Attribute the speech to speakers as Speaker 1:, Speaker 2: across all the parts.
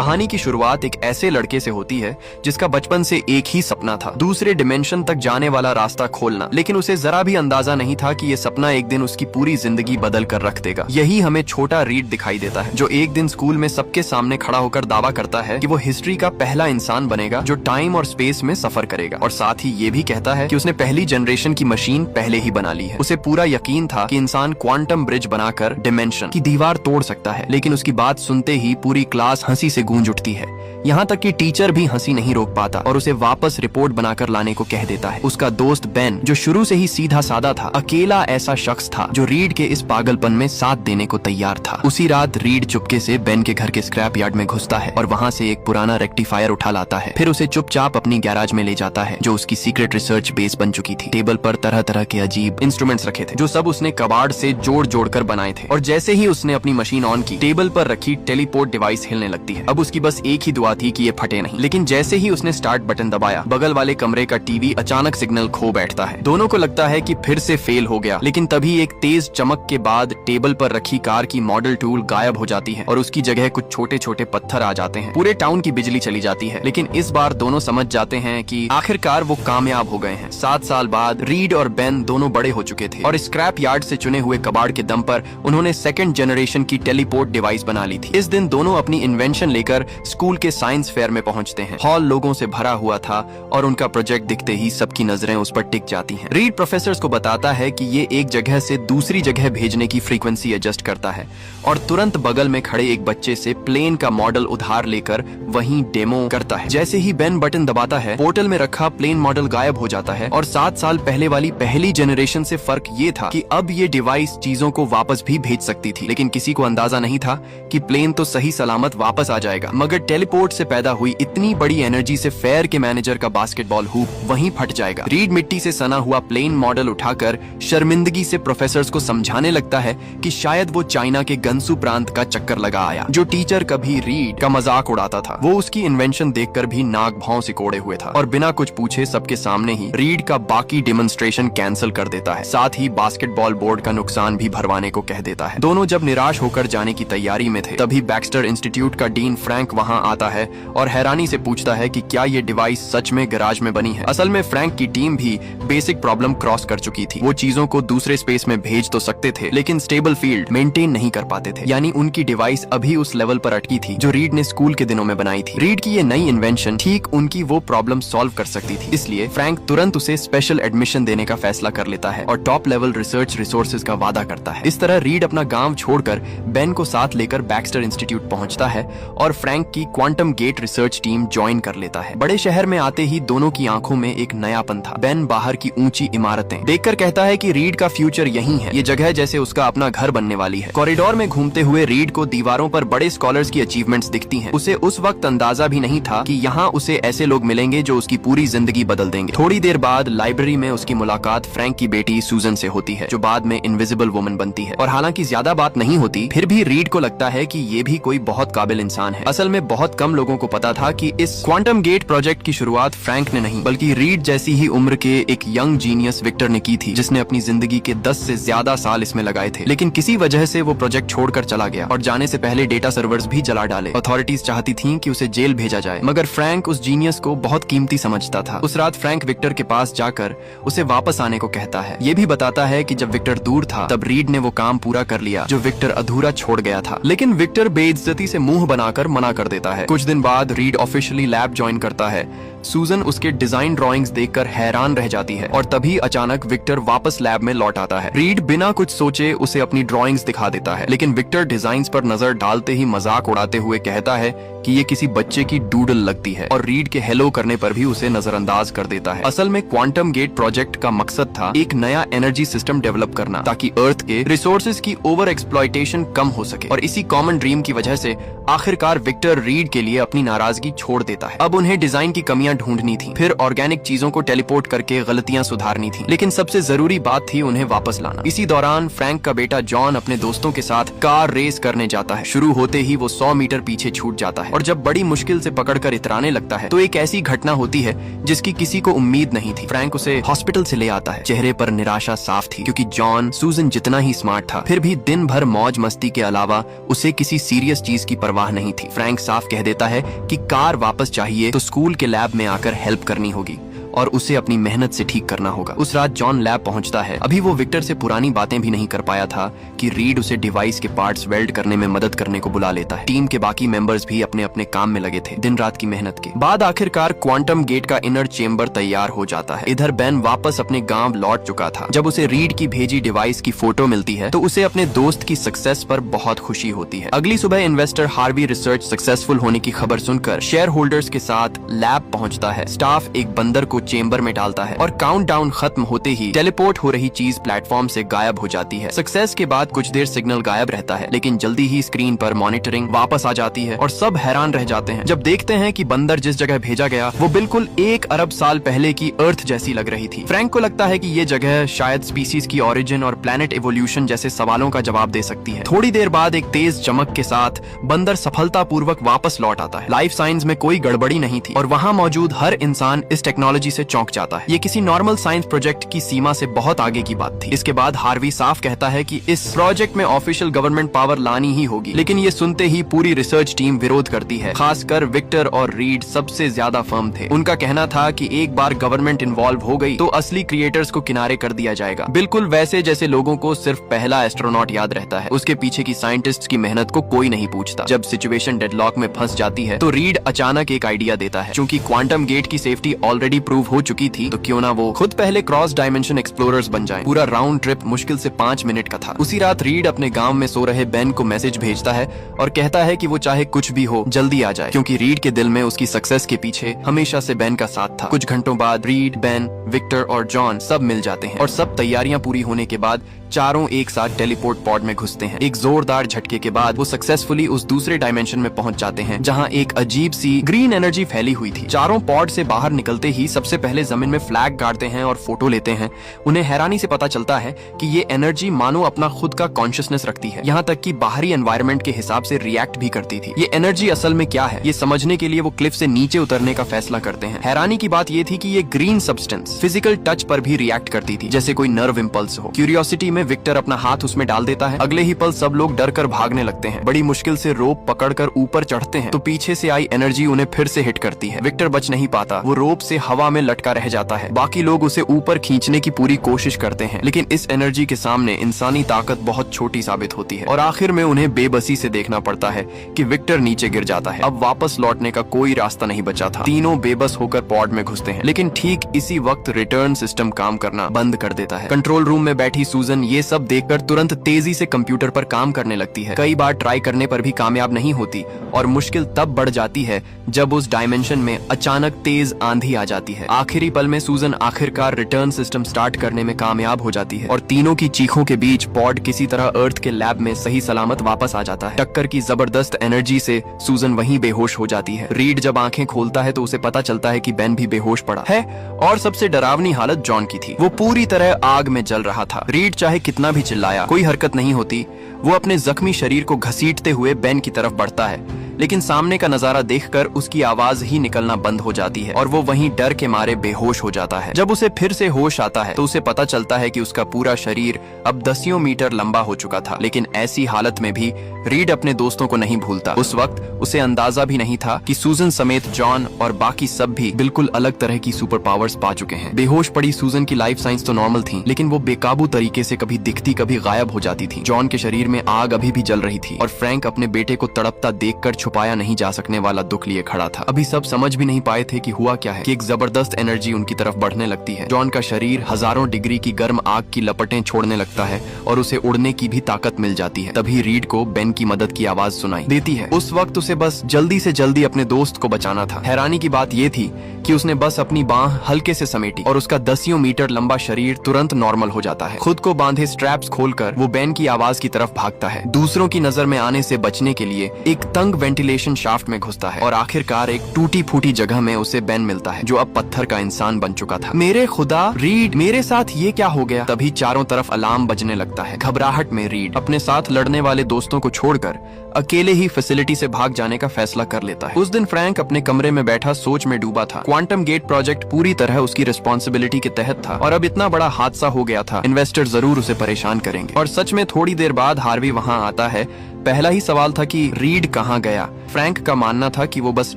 Speaker 1: कहानी की शुरुआत एक ऐसे लड़के से होती है जिसका बचपन से एक ही सपना था, दूसरे डिमेंशन तक जाने वाला रास्ता खोलना। लेकिन उसे जरा भी अंदाजा नहीं था कि ये सपना एक दिन उसकी पूरी जिंदगी बदल कर रख देगा। यही हमें छोटा रीड दिखाई देता है, जो एक दिन स्कूल में सबके सामने खड़ा होकर दावा करता है कि वो हिस्ट्री का पहला इंसान बनेगा जो टाइम और स्पेस में सफर करेगा, और साथ ही ये भी कहता है कि उसने पहली जनरेशन की मशीन पहले ही बना ली है। उसे पूरा यकीन था कि इंसान क्वांटम ब्रिज बनाकर डिमेंशन की दीवार तोड़ सकता है, लेकिन उसकी बात सुनते ही पूरी क्लास हंसी से गूंज उठती है। यहाँ तक कि टीचर भी हंसी नहीं रोक पाता और उसे वापस रिपोर्ट बनाकर लाने को कह देता है। उसका दोस्त बेन, जो शुरू से ही सीधा साधा था, अकेला ऐसा शख्स था जो रीड के इस पागलपन में साथ देने को तैयार था। उसी रात रीड चुपके से बेन के घर के स्क्रैप यार्ड में घुसता है और वहाँ से एक पुराना रेक्टिफायर उठा लाता है। फिर उसे चुपचाप अपनी गैराज में ले जाता है, जो उसकी सीक्रेट रिसर्च बेस बन चुकी थी। टेबल पर तरह तरह के अजीब इंस्ट्रूमेंट्स रखे थे, जो सब उसने कबाड़ से जोड़ जोड़ कर बनाए थे। और जैसे ही उसने अपनी मशीन ऑन की, टेबल पर रखी टेलीपोर्ट डिवाइस हिलने लगती है। अब उसकी बस एक ही दुआ थी कि ये फटे नहीं। लेकिन जैसे ही उसने स्टार्ट बटन दबाया, बगल वाले कमरे का टीवी अचानक सिग्नल खो बैठता है। दोनों को लगता है कि फिर से फेल हो गया, लेकिन तभी एक तेज चमक के बाद टेबल पर रखी कार की मॉडल टूल गायब हो जाती है और उसकी जगह कुछ छोटे छोटे पत्थर आ जाते हैं। पूरे टाउन की बिजली चली जाती है, लेकिन इस बार दोनों समझ जाते हैं कि आखिरकार वो कामयाब हो गए हैं। 7 साल बाद रीड और बेन दोनों बड़े हो चुके थे और स्क्रैप यार्ड से चुने हुए कबाड़ के दम पर उन्होंने सेकंड जनरेशन की टेलीपोर्ट डिवाइस बना ली थी। इस दिन दोनों अपनी इन्वेंशन लेकर स्कूल के साइंस फेयर में पहुंचते हैं। हॉल लोगों से भरा हुआ था और उनका प्रोजेक्ट दिखते ही सबकी नजरें उस पर टिक जाती हैं। रीड प्रोफेसर्स को बताता है कि ये एक जगह से दूसरी जगह भेजने की फ्रीक्वेंसी एडजस्ट करता है और तुरंत बगल में खड़े एक बच्चे से प्लेन का मॉडल उधार लेकर वहीं डेमो करता है। जैसे ही बेन बटन दबाता है, पोर्टल में रखा प्लेन मॉडल गायब हो जाता है और 7 साल पहले वाली पहली जनरेशन से फर्क ये था कि अब ये डिवाइस चीजों को वापस भी भेज सकती थी। लेकिन किसी को अंदाजा नहीं था कि प्लेन तो सही सलामत वापस आ जाएगा, मगर टेलीपोर्ट से पैदा हुई इतनी बड़ी एनर्जी से फेयर के मैनेजर का बास्केटबॉल हूप वहीं फट जाएगा। रीड मिट्टी से सना हुआ प्लेन मॉडल उठाकर शर्मिंदगी से प्रोफेसर्स को समझाने लगता है कि शायद वो चाइना के गंसू प्रांत का चक्कर लगा आया। जो टीचर कभी रीड का मजाक उड़ाता था, वो उसकी इन्वेंशन देखकर भी नाक भाव सिकोड़े हुए था और बिना कुछ पूछे सबके सामने ही रीड का बाकी डेमोन्स्ट्रेशन कैंसिल कर देता है। साथ ही बास्केटबॉल बोर्ड का नुकसान भी भरवाने को कह देता है। दोनों जब निराश होकर जाने की तैयारी में थे, तभी बैक्स्टर इंस्टीट्यूट का डीन फ्रैंक वहाँ आता है और हैरानी से पूछता है कि क्या ये डिवाइस सच में गैराज में बनी है। असल में फ्रैंक की टीम भी बेसिक प्रॉब्लम क्रॉस कर चुकी थी। वो चीजों को दूसरे स्पेस में भेज तो सकते थे, लेकिन स्टेबल फील्ड मेंटेन नहीं कर पाते थे। यानी उनकी डिवाइस अभी उस लेवल पर अटकी थी जो रीड ने स्कूल के दिनों में बनाई थी। रीड की ये नई इन्वेंशन ठीक उनकी वो प्रॉब्लम सॉल्व कर सकती थी, इसलिए फ्रैंक तुरंत उसे स्पेशल एडमिशन देने का फैसला कर लेता है और टॉप लेवल रिसर्च रिसोर्सेज का वादा करता है। इस तरह रीड अपना गांव छोड़कर बेन को साथ लेकर बैक्स्टर इंस्टीट्यूट पहुंचता है और फ्रैंक की quantum gate research team join कर लेता है। बड़े शहर में आते ही दोनों की आंखों में एक नयापन था। बेन बाहर की ऊंची इमारतें देखकर कहता है कि रीड का फ्यूचर यहीं है। ये जगह जैसे उसका अपना घर बनने वाली है। कॉरिडोर में घूमते हुए रीड को दीवारों पर बड़े स्कॉलर्स की अचीवमेंट्स दिखती हैं। उसे उस वक्त अंदाजा भी नहीं था कि यहाँ उसे ऐसे लोग मिलेंगे जो उसकी पूरी जिंदगी बदल देंगे। थोड़ी देर बाद लाइब्रेरी में उसकी मुलाकात फ्रैंक की बेटी सूजन से होती है, जो बाद में इनविजिबल वुमन बनती है। और हालांकि ज्यादा बात नहीं होती, फिर भी रीड को लगता है कि ये भी कोई बहुत काबिल इंसान है। असल में बहुत कम लोगों को पता था कि इस क्वांटम गेट प्रोजेक्ट की शुरुआत फ्रैंक ने नहीं, बल्कि रीड जैसी ही उम्र के एक यंग जीनियस विक्टर ने की थी, जिसने अपनी जिंदगी के 10 से ज्यादा साल इसमें लगाए थे। लेकिन किसी वजह से वो प्रोजेक्ट छोड़कर चला गया और जाने से पहले डेटा सर्वर्स भी जला डाले। अथॉरिटीज चाहती थीं कि उसे जेल भेजा जाए, मगर फ्रैंक उस जीनियस को बहुत कीमती समझता था। उस रात फ्रैंक विक्टर के पास जाकर उसे वापस आने को कहता है। ये भी बताता है कि जब विक्टर दूर था, तब रीड ने वो काम पूरा कर लिया जो विक्टर अधूरा छोड़ गया था। लेकिन विक्टर बेइज्जती से मुंह बनाकर मना कर देता है। कुछ दिन बाद रीड ऑफिशियली लैब ज्वाइन करता है। सूजन उसके डिजाइन ड्राइंग्स देखकर हैरान रह जाती है और तभी अचानक विक्टर वापस लैब में लौट आता है। रीड बिना कुछ सोचे उसे अपनी ड्राइंग्स दिखा देता है, लेकिन विक्टर डिजाइन्स पर नजर डालते ही मजाक उड़ाते हुए कहता है कि ये किसी बच्चे की डूडल लगती है और रीड के हेलो करने पर भी उसे नजरअंदाज कर देता है। असल में क्वांटम गेट प्रोजेक्ट का मकसद था एक नया एनर्जी सिस्टम डेवलप करना, ताकि अर्थ के रिसोर्सेज की ओवर एक्सप्लॉयटेशन कम हो सके। और इसी कॉमन ड्रीम की वजह से आखिरकार विक्टर रीड के लिए अपनी नाराजगी छोड़ देता है। अब उन्हें डिजाइन की कमियां गलतियां ढूंढनी थी, फिर ऑर्गेनिक चीजों को टेलीपोर्ट करके गलतियां सुधारनी थी, लेकिन सबसे जरूरी बात थी उन्हें वापस लाना। इसी दौरान फ्रैंक का बेटा जॉन अपने दोस्तों के साथ कार रेस करने जाता है। शुरू होते ही वो 100 मीटर पीछे छूट जाता है और जब बड़ी मुश्किल से पकड़कर इतराने लगता है तो एक ऐसी घटना होती है जिसकी किसी को उम्मीद नहीं थी। फ्रैंक उसे हॉस्पिटल से ले आता है। चेहरे पर निराशा साफ थी, क्योंकि जॉन सूजन जितना ही स्मार्ट था, फिर भी दिन भर मौज मस्ती के अलावा उसे किसी सीरियस चीज की परवाह नहीं थी। फ्रैंक साफ कह देता है कि कार वापस चाहिए तो स्कूल के लैब में आकर हेल्प करनी होगी और उसे अपनी मेहनत से ठीक करना होगा। उस रात जॉन लैब पहुंचता है। अभी वो विक्टर से पुरानी बातें भी नहीं कर पाया था कि रीड उसे डिवाइस के पार्ट्स वेल्ड करने में मदद करने को बुला लेता है। टीम के बाकी मेंबर्स भी अपने अपने काम में लगे थे। दिन रात की मेहनत के बाद आखिरकार क्वांटम गेट का इनर चेम्बर तैयार हो जाता है। इधर बेन वापस अपने गांव लौट चुका था। जब उसे रीड की भेजी डिवाइस की फोटो मिलती है तो उसे अपने दोस्त की सक्सेस पर बहुत खुशी होती है। अगली सुबह इन्वेस्टर हार्वी रिसर्च सक्सेसफुल होने की खबर सुनकर शेयर होल्डर्स के साथ लैब पहुंचता है। स्टाफ एक बंदर को चेंबर में डालता है और काउंटडाउन खत्म होते ही टेलीपोर्ट हो रही चीज प्लेटफॉर्म से गायब हो जाती है। सक्सेस के बाद कुछ देर सिग्नल गायब रहता है, लेकिन जल्दी ही स्क्रीन पर मॉनिटरिंग वापस आ जाती है और सब हैरान रह जाते हैं जब देखते हैं कि बंदर जिस जगह भेजा गया वो बिल्कुल 1 अरब साल पहले की अर्थ जैसी लग रही थी। फ्रैंक को लगता है कि ये जगह शायद स्पीसीज की ओरिजिन और प्लैनेट एवोल्यूशन जैसे सवालों का जवाब दे सकती है। थोड़ी देर बाद एक तेज चमक के साथ बंदर सफलतापूर्वक वापस लौट आता है। लाइफ साइंस में कोई गड़बड़ी नहीं थी और वहाँ मौजूद हर इंसान इस टेक्नोलॉजी से चौंक जाता है। ये किसी नॉर्मल साइंस प्रोजेक्ट की सीमा से बहुत आगे की बात थी। इसके बाद हार्वी साफ कहता है कि इस प्रोजेक्ट में ऑफिशियल गवर्नमेंट पावर लानी ही होगी, लेकिन ये सुनते ही पूरी रिसर्च टीम विरोध करती है। खासकर विक्टर और रीड सबसे ज्यादा फर्म थे। उनका कहना था कि एक बार गवर्नमेंट इन्वॉल्व हो गई तो असली क्रिएटर्स को किनारे कर दिया जाएगा, बिल्कुल वैसे जैसे लोगों को सिर्फ पहला एस्ट्रोनॉट याद रहता है। उसके पीछे की साइंटिस्ट की मेहनत को कोई नहीं पूछता। जब सिचुएशन डेडलॉक में फंस जाती है तो रीड अचानक एक आइडिया देता है। चूंकि क्वांटम गेट की सेफ्टी ऑलरेडी प्रूव हो चुकी थी तो क्यों ना वो खुद पहले क्रॉस डायमेंशन एक्सप्लोरर्स बन जाएं। पूरा राउंड ट्रिप मुश्किल से 5 मिनट का था। उसी रात रीड अपने गांव में सो रहे बेन को मैसेज भेजता है और कहता है कि वो चाहे कुछ भी हो जल्दी आ जाए, क्योंकि रीड के दिल में उसकी सक्सेस के पीछे हमेशा से बेन का साथ था। कुछ घंटों बाद रीड, बेन, विक्टर और जॉन सब मिल जाते हैं और सब तैयारियां पूरी होने के बाद चारों एक साथ टेलीपोर्ट पॉड में घुसते हैं। एक जोरदार झटके के बाद वो सक्सेसफुली उस दूसरे डायमेंशन में पहुंच जाते हैं जहां एक अजीब सी ग्रीन एनर्जी फैली हुई थी। चारों पॉड से बाहर निकलते ही सबसे पहले जमीन में फ्लैग गाड़ते हैं और फोटो लेते हैं। उन्हें हैरानी से पता चलता है कि ये एनर्जी मानो अपना खुद का कॉन्शियसनेस रखती है, यहाँ तक कि बाहरी एनवायरनमेंट के हिसाब से रिएक्ट भी करती थी। ये एनर्जी असल में क्या है, ये समझने के लिए वो क्लिफ से नीचे उतरने का फैसला करते हैं। हैरानी की बात ये थी कि ये ग्रीन सब्सटेंस फिजिकल टच पर भी रिएक्ट करती थी, जैसे कोई नर्व इम्पल्स हो। क्यूरियोसिटी में विक्टर अपना हाथ उसमें डाल देता है। अगले ही पल सब लोग डर कर भागने लगते हैं। बड़ी मुश्किल से रोप पकड़कर ऊपर चढ़ते हैं तो पीछे से आई एनर्जी उन्हें फिर से हिट करती है। विक्टर बच नहीं पाता, वो रोप से हवा में लटका रह जाता है। बाकी लोग उसे ऊपर खींचने की पूरी कोशिश करते हैं, लेकिन इस एनर्जी के सामने इंसानी ताकत बहुत छोटी साबित होती है और आखिर में उन्हें बेबसी से देखना पड़ता है कि विक्टर नीचे गिर जाता है। अब वापस लौटने का कोई रास्ता नहीं बचा था। तीनों बेबस होकर पॉड में घुसते हैं, लेकिन ठीक इसी वक्त रिटर्न सिस्टम काम करना बंद कर देता है। कंट्रोल रूम में बैठी सूजन ये सब देखकर तुरंत तेजी से कंप्यूटर पर काम करने लगती है। कई बार ट्राई करने पर भी कामयाब नहीं होती और मुश्किल तब बढ़ जाती है जब उस डायमेंशन में अचानक तेज आंधी आ जाती है। आखिरी पल में सूजन आखिरकार रिटर्न सिस्टम स्टार्ट करने में कामयाब हो जाती है और तीनों की चीखों के बीच पॉड किसी तरह अर्थ के लैब में सही सलामत वापस आ जाता है। टक्कर की जबरदस्त एनर्जी से सूजन वहीं बेहोश हो जाती है। रीड जब आंखें खोलता है तो उसे पता चलता है कि बेन भी बेहोश पड़ा है और सबसे डरावनी हालत जॉन की थी। वो पूरी तरह आग में जल रहा था। रीड चाहे कितना भी चिल्लाया कोई हरकत नहीं होती। वो अपने जख्मी शरीर को घसीटते हुए बेन की तरफ बढ़ता है, लेकिन सामने का नजारा देखकर उसकी आवाज ही निकलना बंद हो जाती है और वो वहीं डर के मारे बेहोश हो जाता है। जब उसे फिर से होश आता है तो उसे पता चलता है कि उसका पूरा शरीर अब 10 मीटर लंबा हो चुका था। लेकिन ऐसी हालत में भी रीड अपने दोस्तों को नहीं भूलता। उस वक्त उसे अंदाजा भी नहीं था कि सूजन समेत जॉन और बाकी सब भी बिल्कुल अलग तरह की सुपर पावर्स पा चुके हैं। बेहोश पड़ी सूजन की लाइफ साइंस तो नॉर्मल थी, लेकिन वो बेकाबू तरीके से कभी दिखती कभी गायब हो जाती थी। जॉन के शरीर में आग अभी भी जल रही थी और फ्रैंक अपने बेटे को तड़पता देखकर छुपाया नहीं जा सकने वाला दुख लिए खड़ा था। अभी सब समझ भी नहीं पाए थे कि हुआ क्या है कि एक जबरदस्त एनर्जी उनकी तरफ बढ़ने लगती है। जॉन का शरीर हजारों डिग्री की गर्म आग की लपटें छोड़ने लगता है और उसे उड़ने की भी ताकत मिल जाती है। तभी रीड को बेन की मदद की आवाज सुनाई देती है। उस वक्त उसे बस जल्दी से जल्दी अपने दोस्त को बचाना था। हैरानी की बात यह थी कि उसने बस अपनी बांह हल्के से समेटी और उसका 10 मीटर लंबा शरीर तुरंत नॉर्मल हो जाता है। खुद को बांधे स्ट्रैप्स खोलकर वो बेन की आवाज की तरफ भागता है, दूसरों की नजर में आने से बचने के लिए एक तंग वेंटिलेशन शाफ्ट में घुसता है और आखिरकार एक टूटी फूटी जगह में उसे बेन मिलता है, जो अब पत्थर का इंसान बन चुका था। मेरे खुदा, रीड, मेरे साथ ये क्या हो गया? तभी चारों तरफ अलार्म बजने लगता है। घबराहट में रीड अपने साथ लड़ने वाले दोस्तों को छोड़कर अकेले ही फैसिलिटी से भाग जाने का फैसला कर लेता है। उस दिन फ्रैंक अपने कमरे में बैठा सोच में डूबा था। क्वांटम गेट प्रोजेक्ट पूरी तरह उसकी रिस्पॉन्सिबिलिटी के तहत था और अब इतना बड़ा हादसा हो गया था, इन्वेस्टर जरूर उसे परेशान करेंगे। और सच में थोड़ी देर बाद हार्वी वहाँ आता है। पहला ही सवाल था कि रीड कहाँ गया। फ्रैंक का मानना था कि वो बस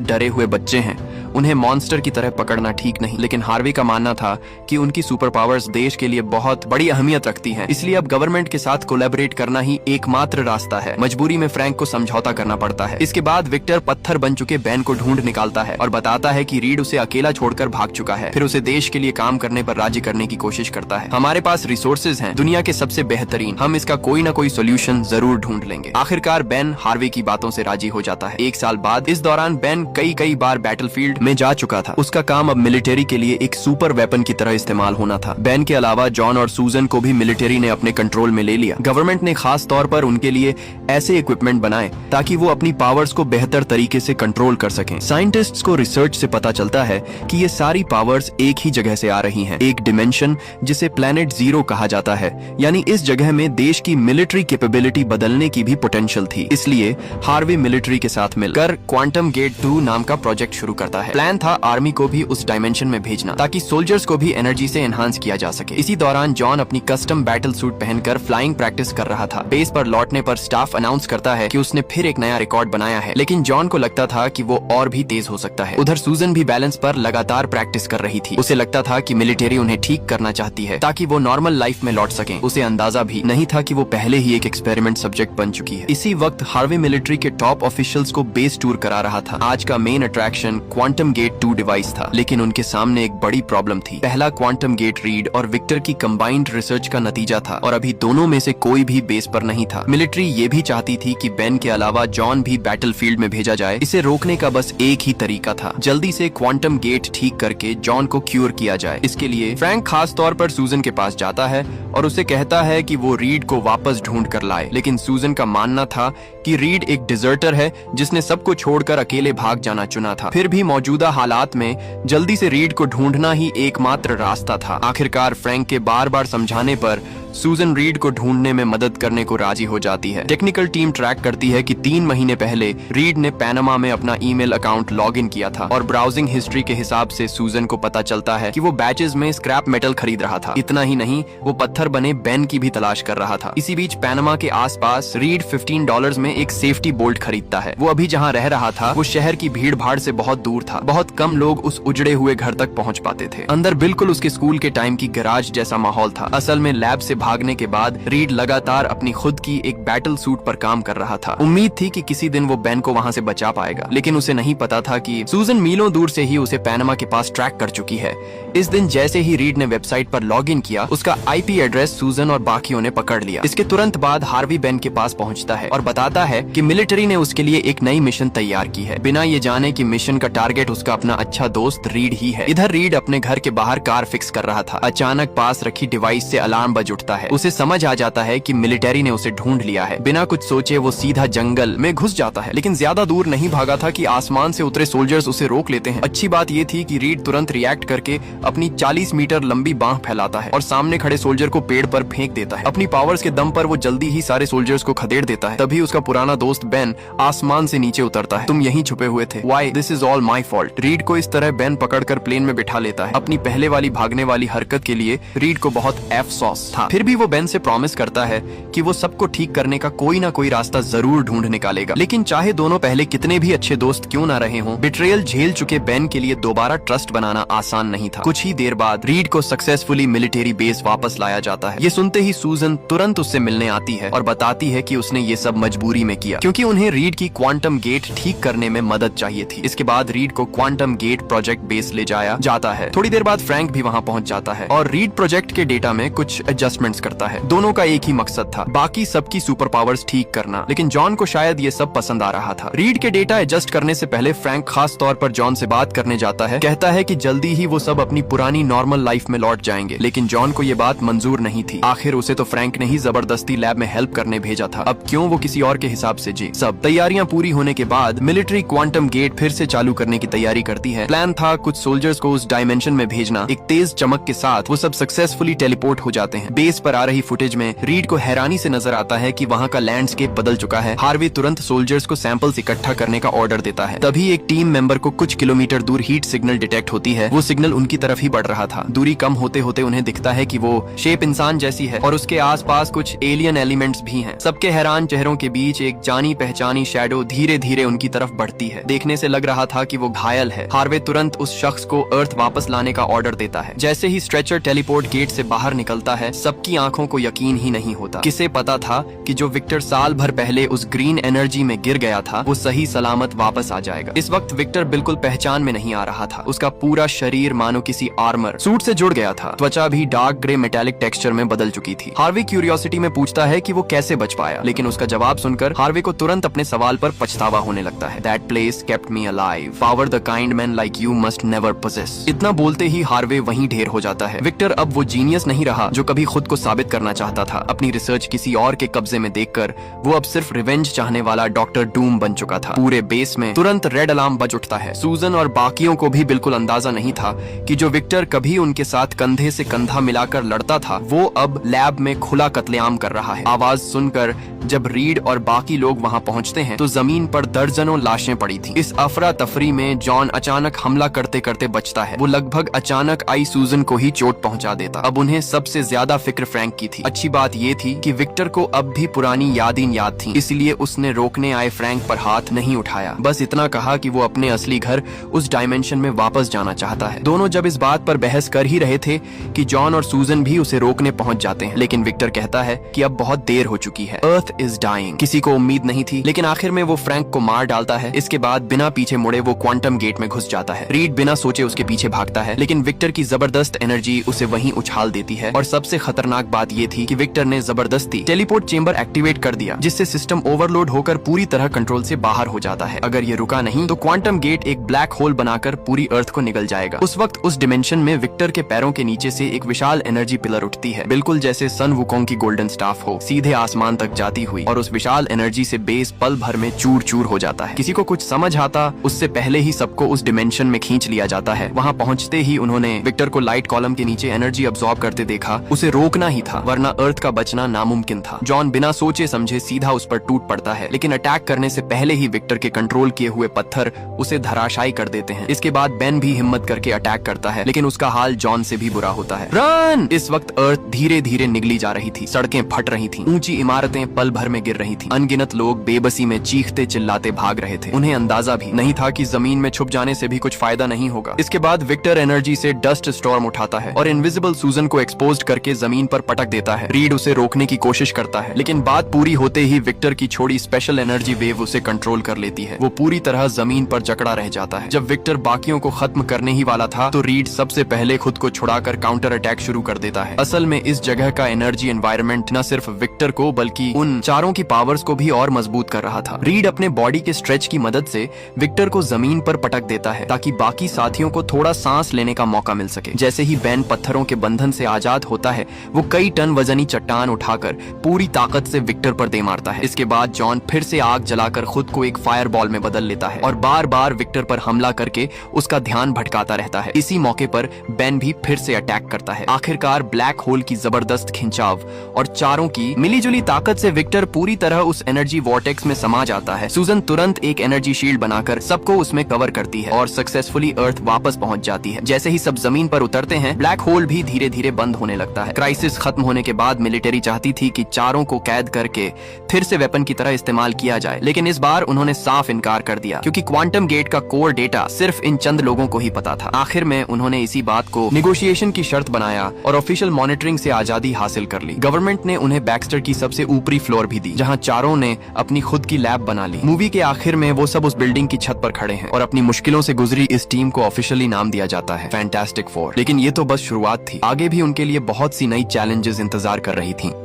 Speaker 1: डरे हुए बच्चे हैं, उन्हें मॉन्स्टर की तरह पकड़ना ठीक नहीं। लेकिन हार्वी का मानना था कि उनकी सुपर पावर्स देश के लिए बहुत बड़ी अहमियत रखती हैं, इसलिए अब गवर्नमेंट के साथ कोलैबोरेट करना ही एकमात्र रास्ता है। मजबूरी में फ्रैंक को समझौता करना पड़ता है। इसके बाद विक्टर पत्थर बन चुके बेन को ढूंढ निकालता है और बताता है कि रीड उसे अकेला छोड़कर भाग चुका है। फिर उसे देश के लिए काम करने पर राजी करने की कोशिश करता है। हमारे पास रिसोर्सेज हैं, दुनिया के सबसे बेहतरीन, हम इसका कोई ना कोई सोल्यूशन जरूर ढूंढ लेंगे। आखिरकार बेन हार्वी की बातों से राजी हो जाता है। एक साल बाद इस दौरान बेन कई बार बैटलफील्ड में जा चुका था। उसका काम अब मिलिट्री के लिए एक सुपर वेपन की तरह इस्तेमाल होना था। बेन के अलावा जॉन और सूजन को भी मिलिट्री ने अपने कंट्रोल में ले लिया। गवर्नमेंट ने खास तौर पर उनके लिए ऐसे इक्विपमेंट बनाए ताकि वो अपनी पावर्स को बेहतर तरीके से कंट्रोल कर सकें। साइंटिस्ट्स को रिसर्च से पता चलता है कि ये सारी पावर्स एक ही जगह से आ रही हैं, एक डिमेंशन जिसे प्लेनेट जीरो कहा जाता है। यानी इस जगह में देश की मिलिट्री कैपेबिलिटी बदलने की भी पोटेंशियल थी। इसलिए हार्वी मिलिट्री के साथ मिलकर क्वांटम गेट 2 नाम का प्रोजेक्ट शुरू करता है। प्लान था आर्मी को भी उस डायमेंशन में भेजना ताकि सोल्जर्स को भी एनर्जी से एनहांस किया जा सके। इसी दौरान जॉन अपनी कस्टम बैटल सूट पहनकर फ्लाइंग प्रैक्टिस कर रहा था। बेस पर लौटने पर स्टाफ अनाउंस करता है कि उसने फिर एक नया रिकॉर्ड बनाया है, लेकिन जॉन को लगता था कि वो और भी तेज हो सकता है। उधर सूजन भी बैलेंस पर लगातार प्रैक्टिस कर रही थी। उसे लगता था कि मिलिट्री उन्हें ठीक करना चाहती है ताकि वो नॉर्मल लाइफ में लौट सकें। उसे अंदाजा भी नहीं था कि वो पहले ही एक एक्सपेरिमेंट सब्जेक्ट बन चुकी है। इसी वक्त हार्वी मिलिट्री के टॉप ऑफिशियल्स को बेस टूर करा रहा था। आज का main attraction quantum gate 2 device था, लेकिन उनके सामने एक बड़ी प्रॉब्लम थी। पहला क्वांटम गेट रीड और विक्टर की कंबाइंड रिसर्च का नतीजा था और अभी दोनों में से कोई भी बेस पर नहीं था। मिलिट्री ये भी चाहती थी कि बेन के अलावा जॉन भी बैटलफील्ड में भेजा जाए। इसे रोकने का बस एक ही तरीका था, जल्दी से क्वांटम गेट ठीक करके जॉन को क्यूर किया जाए। इसके लिए फ्रैंक खास तौर पर सूजन के पास जाता है और उसे कहता है कि वो रीड को वापस ढूंढ कर लाए। लेकिन सूजन का मानना था कि रीड एक डिजर्टर है जिसने सबको छोड़कर अकेले भाग जाना चुना था। फिर भी मौजूदा हालात में जल्दी से रीड को ढूंढना ही एकमात्र रास्ता था। आखिरकार फ्रैंक के बार समझाने पर सूजन रीड को ढूंढने में मदद करने को राजी हो जाती है। टेक्निकल टीम ट्रैक करती है कि 3 महीने पहले रीड ने पैनामा में अपना ईमेल अकाउंट लॉग इन किया था और ब्राउजिंग हिस्ट्री के हिसाब से सूजन को पता चलता है कि वो बैचेस में स्क्रैप मेटल खरीद रहा था। इतना ही नहीं, वो पत्थर बने बेन की भी तलाश कर रहा था। इसी बीच पैनामा के आसपास रीड $15 में एक सेफ्टी बोल्ट खरीदता है। वो अभी जहाँ रह रहा था वो शहर की भीड़ भाड़ से बहुत दूर था। बहुत कम लोग उस उजड़े हुए घर तक पहुँच पाते थे। अंदर बिल्कुल उसके स्कूल के टाइम की गैराज जैसा माहौल था। असल में लैब से भागने के बाद रीड लगातार अपनी खुद की एक बैटल सूट पर काम कर रहा था। उम्मीद थी कि किसी दिन वो बेन को वहाँ से बचा पाएगा, लेकिन उसे नहीं पता था कि सूजन मीलों दूर से ही उसे पैनामा के पास ट्रैक कर चुकी है। इस दिन जैसे ही रीड ने वेबसाइट पर लॉग इन किया, उसका IP एड्रेस सूजन और बाकियों ने पकड़ लिया। इसके तुरंत बाद हार्वी बेन के पास पहुँचता है और बताता है कि मिलिट्री ने उसके लिए एक नई मिशन तैयार की है, बिना ये जाने कि मिशन का टारगेट उसका अपना अच्छा दोस्त रीड ही है। इधर रीड अपने घर के बाहर कार फिक्स कर रहा था। अचानक पास रखी डिवाइस से अलार्म बज उठता है। उसे समझ आ जाता है कि मिलिट्री ने उसे ढूंढ लिया है। बिना कुछ सोचे वो सीधा जंगल में घुस जाता है, लेकिन ज्यादा दूर नहीं भागा था कि आसमान से उतरे सोल्जर्स उसे रोक लेते हैं। अच्छी बात ये थी कि रीड तुरंत रिएक्ट करके अपनी 40 मीटर लंबी बांह फैलाता है और सामने खड़े सोल्जर को पेड़ पर फेंक देता है। अपनी पावर्स के दम पर वो जल्दी ही सारे सोल्जर्स को खदेड़ देता है। तभी उसका पुराना दोस्त बेन आसमान से नीचे उतरता है। तुम यहीं छुपे हुए थे। Why? This is all my fault। Read को इस तरह बेन पकड़कर प्लेन में बिठा लेता है। अपनी पहले वाली भागने वाली हरकत के लिए रीड को बहुत अफसोस था। फिर भी वो बेन से प्रॉमिस करता है कि वो सबको ठीक करने का कोई ना कोई रास्ता जरूर ढूंढ निकालेगा। लेकिन चाहे दोनों पहले कितने भी अच्छे दोस्त क्यों ना रहे हों, बिट्रेयल झेल चुके बेन के लिए दोबारा ट्रस्ट बनाना आसान नहीं था। कुछ ही देर बाद रीड को सक्सेसफुली मिलिट्री बेस वापस लाया जाता है। ये सुनते ही सूजन तुरंत उससे मिलने आती है और बताती है कि उसने ये सब मजबूरी में किया, क्योंकि उन्हें रीड की क्वांटम गेट ठीक करने में मदद चाहिए थी। इसके बाद रीड को क्वांटम गेट प्रोजेक्ट बेस ले जाया जाता है। थोड़ी देर बाद फ्रैंक भी वहाँ पहुँच जाता है और रीड प्रोजेक्ट के डेटा में कुछ एडजस्टमेंट एक्सपेरिमेंट्स करता है। दोनों का एक ही मकसद था, बाकी सबकी सुपर पावर्स ठीक करना। लेकिन जॉन को शायद ये सब पसंद आ रहा था। रीड के डेटा एडजस्ट करने से पहले फ्रैंक खास तौर पर जॉन से बात करने जाता है। कहता है कि जल्दी ही वो सब अपनी पुरानी नॉर्मल लाइफ में लौट जाएंगे। लेकिन जॉन को ये बात मंजूर नहीं थी। आखिर उसे तो फ्रैंक ने ही जबरदस्ती लैब में हेल्प करने भेजा था, अब क्यों वो किसी और के हिसाब से जी। सब तैयारियां पूरी होने के बाद मिलिट्री क्वांटम गेट फिर से चालू करने की तैयारी करती है। प्लान था कुछ सोल्जर्स को उस डायमेंशन में भेजना। एक तेज चमक के साथ वो सब सक्सेसफुली टेलीपोर्ट हो जाते हैं। बेस पर आ रही फुटेज में रीड को हैरानी से नजर आता है कि वहाँ का लैंडस्केप बदल चुका है। हार्वे तुरंत सोल्जर्स को सैंपल्स इकट्ठा करने का ऑर्डर देता है। तभी एक टीम मेंबर को कुछ किलोमीटर दूर हीट सिग्नल डिटेक्ट होती है। वो सिग्नल उनकी तरफ ही बढ़ रहा था। दूरी कम होते होते उन्हें दिखता है कि वो शेप इंसान जैसी है और उसके आसपास कुछ एलियन एलिमेंट्स भी हैं। सबके हैरान चेहरों के बीच एक जानी पहचानी शैडो धीरे धीरे उनकी तरफ बढ़ती है। देखने से लग रहा था कि वो घायल है। हार्वे तुरंत उस शख्स को अर्थ वापस लाने का ऑर्डर देता है। जैसे ही स्ट्रेचर टेलीपोर्ट गेट से बाहर निकलता है, सबकी आंखों को यकीन ही नहीं होता। किसे पता था कि जो विक्टर साल भर पहले उस ग्रीन एनर्जी में गिर गया था, वो सही सलामत वापस आ जाएगा। इस वक्त विक्टर बिल्कुल पहचान में नहीं आ रहा था। उसका पूरा शरीर मानो किसी आर्मर सूट से जुड़ गया था। त्वचा भी डार्क ग्रे मेटालिक टेक्सचर में बदल चुकी थी। हार्वे क्यूरियोसिटी में पूछता है कि वो कैसे बच पाया, लेकिन उसका जवाब सुनकर हार्वे को तुरंत अपने सवाल पर पछतावा होने लगता है। That place kept me alive. Power the kind man like you must never possess. इतना बोलते ही हार्वे वहीं ढेर हो जाता है। विक्टर अब वो जीनियस नहीं रहा जो कभी खुद को साबित करना चाहता था। अपनी रिसर्च किसी और के कब्जे में देखकर वो अब सिर्फ रिवेंज चाहने वाला डॉक्टर डूम बन चुका था। पूरे बेस में तुरंत रेड अलार्म बज उठता है। सूजन और बाकियों को भी बिल्कुल अंदाजा नहीं था कि जो विक्टर कभी उनके साथ कंधे से कंधा मिलाकर लड़ता था, वो अब लैब में खुला कत्लेआम कर रहा है। आवाज सुनकर जब रीड और बाकी लोग वहां पहुंचते हैं तो जमीन पर दर्जनों लाशें पड़ी थी। इस अफरा तफरी में जॉन अचानक हमला करते करते बचता है। वो लगभग अचानक आई सूजन को ही चोट पहुंचा देता। अब उन्हें सबसे ज्यादा फिक्र फ्रैंक की थी। अच्छी बात ये थी कि विक्टर को अब भी पुरानी यादें याद थी, इसलिए उसने रोकने आए फ्रैंक पर हाथ नहीं उठाया। बस इतना कहा कि वो अपने असली घर उस डायमेंशन में वापस जाना चाहता है। दोनों जब इस बात पर बहस कर ही रहे थे कि जॉन और सूजन भी उसे रोकने पहुंच जाते हैं, लेकिन विक्टर कहता है कि अब बहुत देर हो चुकी है। Earth is dying. किसी को उम्मीद नहीं थी, लेकिन आखिर में वो फ्रैंक को मार डालता है। इसके बाद बिना पीछे मुड़े वो क्वांटम गेट में घुस जाता है। रीड बिना सोचे उसके पीछे भागता है, लेकिन विक्टर की जबरदस्त एनर्जी उसे वहीं उछाल देती है। और सबसे खतरनाक बात ये थी कि विक्टर ने जबरदस्ती टेलीपोर्ट चेंबर एक्टिवेट कर दिया, जिससे सिस्टम ओवरलोड होकर पूरी तरह कंट्रोल से बाहर हो जाता है। अगर ये रुका नहीं तो क्वांटम गेट एक ब्लैक होल बनाकर पूरी अर्थ को निगल जाएगा। उस वक्त उस डिमेंशन में विक्टर के पैरों के नीचे से एक विशाल एनर्जी पिलर उठती है, बिल्कुल जैसे सन वुकोंग की गोल्डन स्टाफ हो, सीधे आसमान तक जाती हुई। और उस विशाल एनर्जी से बेस पल भर में चूर चूर हो जाता है। किसी को कुछ समझ आता उससे पहले ही सबको उस डिमेंशन में खींच लिया जाता है। वहाँ पहुँचते ही उन्होंने विक्टर को लाइट कॉलम के नीचे एनर्जी अब्सॉर्ब करते देखा। उसे रोकना ही था, वरना अर्थ का बचना नामुमकिन था। जॉन बिना सोचे समझे सीधा उस पर टूट पड़ता है, लेकिन अटैक करने से पहले ही विक्टर के कंट्रोल किए हुए पत्थर उसे धराशायी कर देते हैं। इसके बाद बेन भी हिम्मत करके अटैक करता है, लेकिन उसका हाल जॉन से भी बुरा होता है। रन! इस वक्त अर्थ धीरे धीरे निगली जा रही थी। सड़कें फट रही थी, ऊंची इमारतें पल भर में गिर रही थी। अनगिनत लोग बेबसी में चीखते चिल्लाते भाग रहे थे। उन्हें अंदाजा भी नहीं था कि जमीन में छुप जाने से भी कुछ फायदा नहीं होगा। इसके बाद विक्टर एनर्जी से डस्ट स्टॉर्म उठाता है और इनविजिबल सूजन को एक्सपोज करके जमीन पर पटक देता है। रीड उसे रोकने की कोशिश करता है, लेकिन बात पूरी होते ही विक्टर की छोड़ी स्पेशल एनर्जी वेव उसे कंट्रोल कर लेती है। वो पूरी तरह जमीन पर जकड़ा रह जाता है। जब विक्टर बाकियों को खत्म करने ही वाला था तो रीड सबसे पहले खुद को छुड़ाकर काउंटर अटैक शुरू कर देता है। असल में इस जगह का एनर्जी एनवायरनमेंट न सिर्फ विक्टर को बल्कि उन चारों की पावर्स को भी और मजबूत कर रहा था। रीड अपने बॉडी के स्ट्रेच की मदद से विक्टर को जमीन पर पटक देता है ताकि बाकी साथियों को थोड़ा सांस लेने का मौका मिल सके। जैसे ही बेन पत्थरों के बंधन से आजाद होता है, वो कई टन वजनी चट्टान उठाकर पूरी ताकत से विक्टर पर दे मारता है। इसके बाद जॉन फिर से आग जलाकर खुद को एक फायर बॉल में बदल लेता है और बार बार विक्टर पर हमला करके उसका ध्यान भटकाता रहता है। इसी मौके पर बेन भी फिर से अटैक करता है। आखिरकार ब्लैक होल की जबरदस्त खिंचाव और चारों की मिलीजुली ताकत से विक्टर पूरी तरह उस एनर्जी वॉर्टेक्स में समा जाता है। सूजन तुरंत एक एनर्जी शील्ड बनाकर सबको उसमें कवर करती है और सक्सेसफुली अर्थ वापस पहुंच जाती है। जैसे ही सब जमीन पर उतरते हैं, ब्लैक होल भी धीरे धीरे बंद होने लगता है। क्राइसिस खत्म होने के बाद मिलिट्री चाहती थी कि चारों को कैद करके फिर से वेपन की तरह इस्तेमाल किया जाए, लेकिन इस बार उन्होंने साफ इनकार कर दिया क्योंकि क्वांटम गेट का कोर डेटा सिर्फ इन चंद लोगों को ही पता था। आखिर में उन्होंने इसी बात को निगोशिएशन की शर्त बनाया और ऑफिशियल मॉनिटरिंग से आजादी हासिल कर ली। गवर्नमेंट ने उन्हें बैक्स्टर की सबसे ऊपरी फ्लोर भी दी, जहां चारों ने अपनी खुद की लैब बना ली। मूवी के आखिर में वो सब उस बिल्डिंग की छत पर खड़े हैं और अपनी मुश्किलों से गुजरी इस टीम को ऑफिशियली नाम दिया जाता है फैंटास्टिक फोर। लेकिन ये तो बस शुरुआत थी, आगे भी उनके लिए बहुत सी नई चैलेंजेस इंतजार कर रही थीं।